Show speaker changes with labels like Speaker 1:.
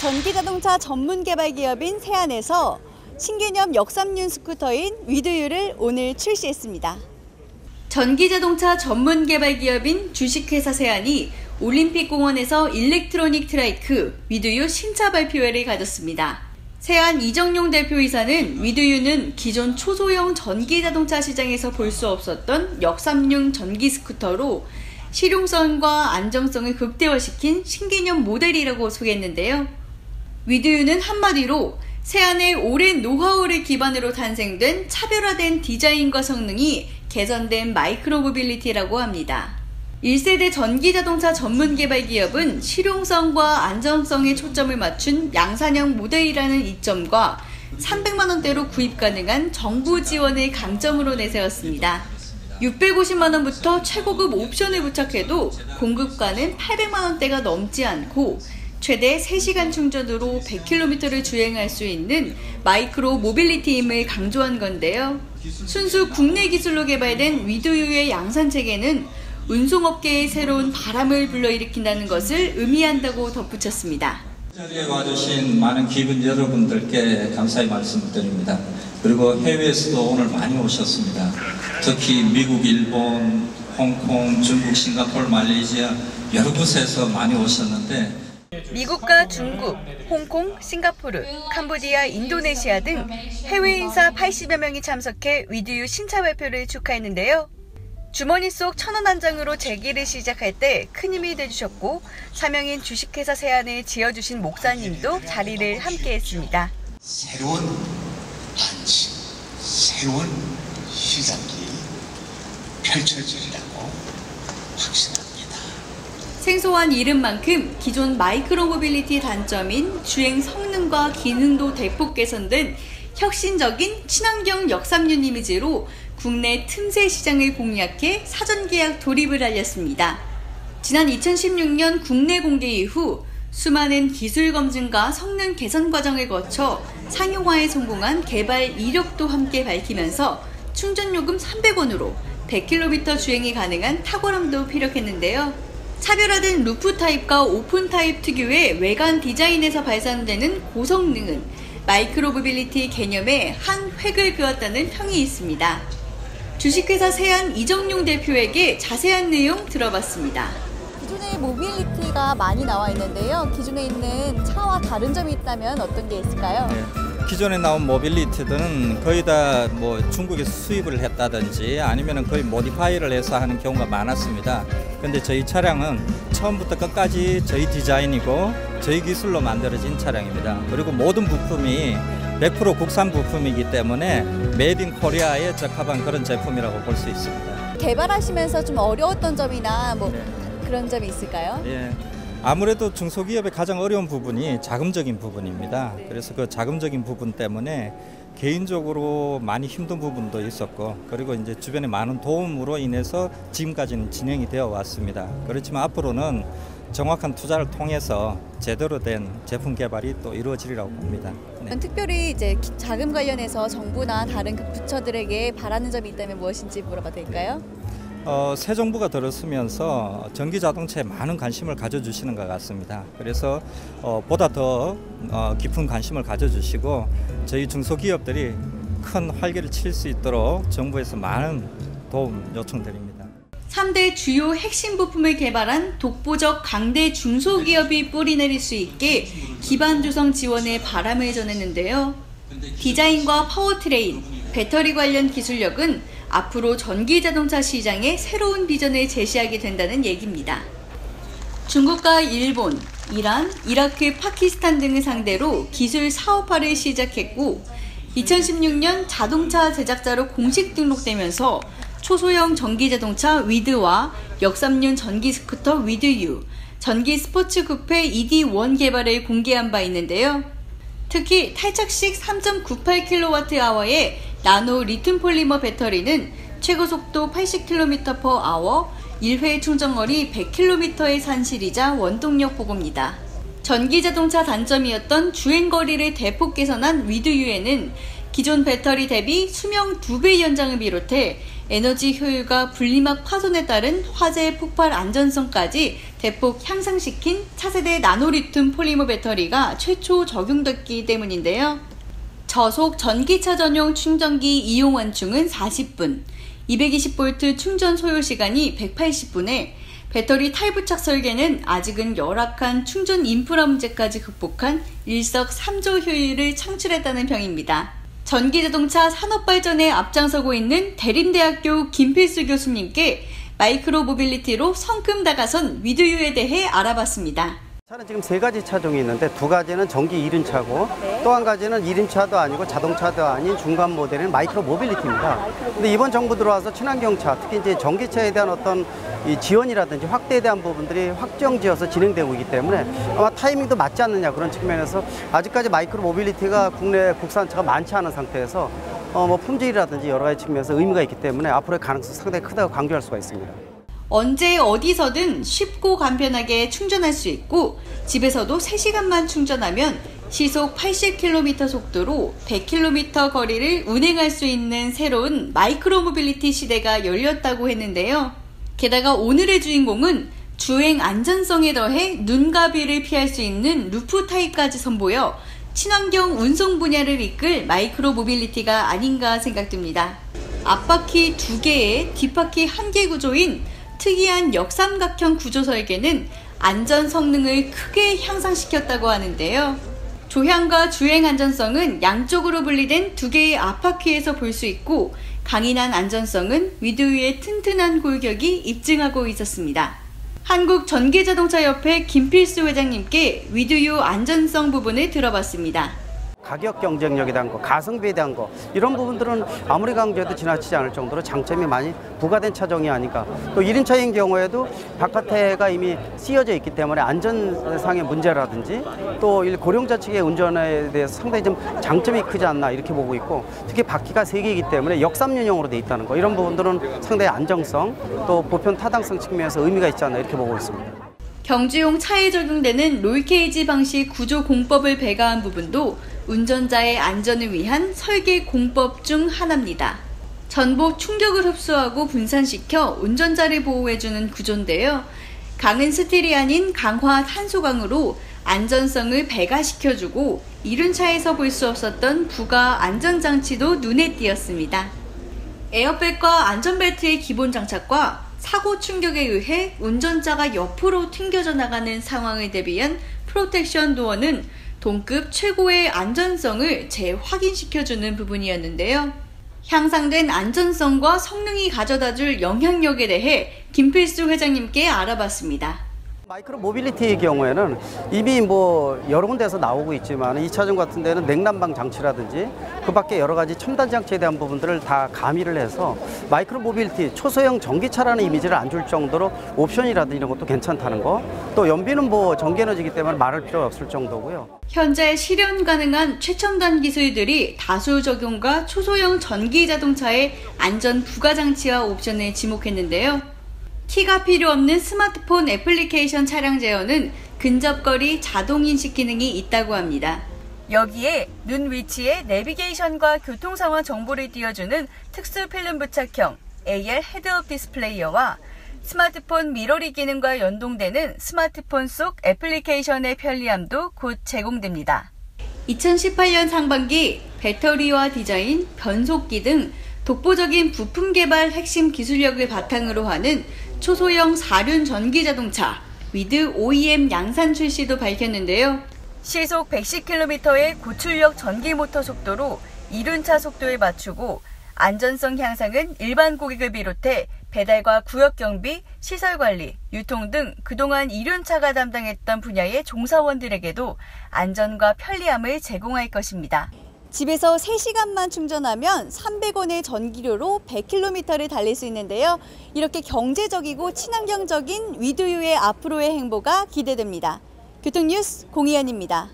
Speaker 1: 전기자동차 전문 개발 기업인 세안에서 신개념 역삼륜 스쿠터인 위드유를 오늘 출시했습니다. 전기자동차 전문 개발 기업인 주식회사 세안이 올림픽공원에서 일렉트로닉 트라이크 위드유 신차 발표회를 가졌습니다. 세안 이정용 대표이사는 위드유는 기존 초소형 전기자동차 시장에서 볼 수 없었던 역삼륜 전기 스쿠터로 실용성과 안정성을 극대화시킨 신개념 모델이라고 소개했는데요. 위드유는 한마디로 세안의 오랜 노하우를 기반으로 탄생된 차별화된 디자인과 성능이 개선된 마이크로모빌리티라고 합니다. 1세대 전기자동차 전문 개발 기업은 실용성과 안정성에 초점을 맞춘 양산형 모델이라는 이점과 300만 원대로 구입 가능한 정부 지원을 강점으로 내세웠습니다. 650만 원부터 최고급 옵션을 부착해도 공급가는 800만 원대가 넘지 않고 최대 3시간 충전으로 100km를 주행할 수 있는 마이크로 모빌리티임을 강조한 건데요. 순수 국내 기술로 개발된 위드유의 양산 체계는 운송업계에 새로운 바람을 불러일으킨다는 것을 의미한다고 덧붙였습니다.
Speaker 2: 이 자리에 와주신 많은 기분 여러분들께 감사의 말씀을 드립니다. 그리고 해외에서도 오늘 많이 오셨습니다. 특히 미국, 일본, 홍콩, 중국, 싱가포르, 말레이시아 여러 곳에서 많이 오셨는데
Speaker 1: 미국과 중국, 홍콩, 싱가포르, 캄보디아, 인도네시아 등 해외 인사 80여 명이 참석해 위드유 신차 발표를 축하했는데요. 주머니 속 1,000원 한 장으로 재기를 시작할 때 큰 힘이 돼주셨고 사명인 주식회사 세안을 지어주신 목사님도 자리를 함께했습니다.
Speaker 3: 새로운 한치, 새로운 시작이 펼쳐지리라고 확신합니다.
Speaker 1: 생소한 이름만큼 기존 마이크로모빌리티 단점인 주행 성능과 기능도 대폭 개선된 혁신적인 친환경 역삼륜 이미지로 국내 틈새 시장을 공략해 사전 계약 돌입을 알렸습니다. 지난 2016년 국내 공개 이후 수많은 기술 검증과 성능 개선 과정을 거쳐 상용화에 성공한 개발 이력도 함께 밝히면서 충전요금 300원으로 100km 주행이 가능한 탁월함도 피력했는데요. 차별화된 루프 타입과 오픈 타입 특유의 외관 디자인에서 발산되는 고성능은 마이크로모빌리티 개념에 한 획을 그었다는 평이 있습니다. 주식회사 세안 이정용 대표에게 자세한 내용 들어봤습니다.
Speaker 4: 기존에 모빌리티가 많이 나와 있는데요. 기존에 있는 차와 다른 점이 있다면 어떤 게 있을까요?
Speaker 5: 네. 기존에 나온 모빌리티들은 거의 다 중국에서 수입을 했다든지 아니면 거의 모디파이를 해서 하는 경우가 많았습니다. 근데 저희 차량은 처음부터 끝까지 저희 디자인이고 저희 기술로 만들어진 차량입니다. 그리고 모든 부품이 100% 국산 부품이기 때문에 메이드 인 코리아에 적합한 그런 제품이라고 볼 수 있습니다.
Speaker 4: 개발하시면서 좀 어려웠던 점이나 그런 점이 있을까요?
Speaker 5: 예. 아무래도 중소기업의 가장 어려운 부분이 자금적인 부분입니다. 그래서 그 자금적인 부분 때문에 개인적으로 많이 힘든 부분도 있었고 그리고 이제 주변의 많은 도움으로 인해서 지금까지는 진행이 되어 왔습니다. 그렇지만 앞으로는 정확한 투자를 통해서 제대로 된 제품 개발이 또 이루어지리라고 봅니다. 네.
Speaker 4: 특별히 이제 자금 관련해서 정부나 다른 부처들에게 바라는 점이 있다면 무엇인지 물어봐도 될까요?
Speaker 5: 새 정부가 들었으면서 전기자동차에 많은 관심을 가져주시는 것 같습니다. 그래서 보다 더 깊은 관심을 가져주시고 저희 중소기업들이 큰 활기를 칠 수 있도록 정부에서 많은 도움 요청드립니다.
Speaker 1: 3대 주요 핵심 부품을 개발한 독보적 강대 중소기업이 뿌리내릴 수 있게 기반 조성 지원에 바람을 전했는데요. 디자인과 파워트레인, 배터리 관련 기술력은 앞으로 전기자동차 시장에 새로운 비전을 제시하게 된다는 얘기입니다. 중국과 일본, 이란, 이라크, 파키스탄 등을 상대로 기술 사업화를 시작했고 2016년 자동차 제작자로 공식 등록되면서 초소형 전기자동차 위드와 역삼륜 전기 스쿠터 위드유, 전기 스포츠 쿠페 ED1 개발을 공개한 바 있는데요. 특히 탈착식 3.98kWh의 나노 리튬 폴리머 배터리는 최고 속도 80km/h, 1회 충전거리 100km의 산실이자 원동력 보고입니다. 전기자동차 단점이었던 주행거리를 대폭 개선한 위드유에는 기존 배터리 대비 수명 2배 연장을 비롯해 에너지 효율과 분리막 파손에 따른 화재 폭발 안전성까지 대폭 향상시킨 차세대 나노리튬 폴리머 배터리가 최초 적용됐기 때문인데요. 저속 전기차 전용 충전기 이용 완충은 40분, 220V 충전 소요 시간이 180분에 배터리 탈부착 설계는 아직은 열악한 충전 인프라 문제까지 극복한 일석삼조 효율을 창출했다는 평입니다. 전기자동차 산업발전에 앞장서고 있는 대림대학교 김필수 교수님께 마이크로 모빌리티로 성큼 다가선 위드유에 대해 알아봤습니다.
Speaker 6: 차는 지금 3가지 차종이 있는데 2가지는 전기 1륜차고 또 한 가지는 1륜차도 아니고 자동차도 아닌 중간 모델인 마이크로 모빌리티입니다. 근데 이번 정부 들어와서 친환경차, 특히 이제 전기차에 대한 어떤 이 지원이라든지 확대에 대한 부분들이 확정지어서 진행되고 있기 때문에 아마 타이밍도 맞지 않느냐 그런 측면에서 아직까지 마이크로 모빌리티가 국내 국산차가 많지 않은 상태에서 뭐 품질이라든지 여러 가지 측면에서 의미가 있기 때문에 앞으로의 가능성이 상당히 크다고 강조할 수가 있습니다.
Speaker 1: 언제 어디서든 쉽고 간편하게 충전할 수 있고 집에서도 3시간만 충전하면 시속 80km 속도로 100km 거리를 운행할 수 있는 새로운 마이크로 모빌리티 시대가 열렸다고 했는데요. 게다가 오늘의 주인공은 주행 안전성에 더해 눈과 비를 피할 수 있는 루프 타입까지 선보여 친환경 운송 분야를 이끌 마이크로 모빌리티가 아닌가 생각됩니다. 앞바퀴 2개에 뒷바퀴 1개 구조인 특이한 역삼각형 구조 설계는 안전 성능을 크게 향상시켰다고 하는데요. 조향과 주행 안전성은 양쪽으로 분리된 2개의 앞바퀴에서 볼 수 있고 강인한 안전성은 위드유의 튼튼한 골격이 입증하고 있었습니다. 한국전기자동차협회 김필수 회장님께 위드유 안전성 부분을 들어봤습니다.
Speaker 6: 가격 경쟁력에 대한 거, 가성비에 대한 거 이런 부분들은 아무리 강조해도 지나치지 않을 정도로 장점이 많이 부과된 차종이 아닌가. 또 1륜차인 경우에도 바깥에가 이미 씌어져 있기 때문에 안전상의 문제라든지 또 고령자 측의 운전에 대해서 상당히 좀 장점이 크지 않나 이렇게 보고 있고 특히 바퀴가 3개이기 때문에 역삼륜형으로 돼 있다는 거 이런 부분들은 상당히 안정성 또 보편 타당성 측면에서 의미가 있지 않나 이렇게 보고 있습니다.
Speaker 1: 경주용 차에 적용되는 롤케이지 방식 구조 공법을 배가한 부분도 운전자의 안전을 위한 설계 공법 중 하나입니다. 전복 충격을 흡수하고 분산시켜 운전자를 보호해주는 구조인데요. 강은 스틸이 아닌 강화 탄소강으로 안전성을 배가시켜주고 이륜차에서 볼 수 없었던 부가 안전장치도 눈에 띄었습니다. 에어백과 안전벨트의 기본 장착과 사고 충격에 의해 운전자가 옆으로 튕겨져 나가는 상황을 대비한 프로텍션 도어는 동급 최고의 안전성을 재확인시켜주는 부분이었는데요. 향상된 안전성과 성능이 가져다줄 영향력에 대해 김필수 회장님께 알아봤습니다.
Speaker 6: 마이크로 모빌리티의 경우에는 이미 뭐 여러 군데에서 나오고 있지만 이 차종 같은 데는 냉난방 장치라든지 그 밖에 여러 가지 첨단 장치에 대한 부분들을 다 가미를 해서 마이크로 모빌리티 초소형 전기차라는 이미지를 안 줄 정도로 옵션이라든지 이런 것도 괜찮다는 거. 또 연비는 뭐 전기에너지이기 때문에 말할 필요가 없을 정도고요.
Speaker 1: 현재 실현 가능한 최첨단 기술들이 다수 적용과 초소형 전기 자동차의 안전 부가 장치와 옵션에 지목했는데요. 키가 필요 없는 스마트폰 애플리케이션 차량 제어는 근접거리 자동인식 기능이 있다고 합니다. 여기에 눈 위치에 내비게이션과 교통상황 정보를 띄워주는 특수 필름 부착형 AR 헤드업 디스플레이어와 스마트폰 미러리 기능과 연동되는 스마트폰 속 애플리케이션의 편리함도 곧 제공됩니다. 2018년 상반기 배터리와 디자인, 변속기 등 독보적인 부품 개발 핵심 기술력을 바탕으로 하는 초소형 4륜 전기자동차 위드 OEM 양산 출시도 밝혔는데요. 시속 110km의 고출력 전기모터 속도로 2륜차 속도에 맞추고 안전성 향상은 일반 고객을 비롯해 배달과 구역경비, 시설관리, 유통 등 그동안 2륜차가 담당했던 분야의 종사원들에게도 안전과 편리함을 제공할 것입니다.
Speaker 4: 집에서 3시간만 충전하면 300원의 전기료로 100km를 달릴 수 있는데요. 이렇게 경제적이고 친환경적인 위드유의 앞으로의 행보가 기대됩니다. 교통뉴스 공희연입니다.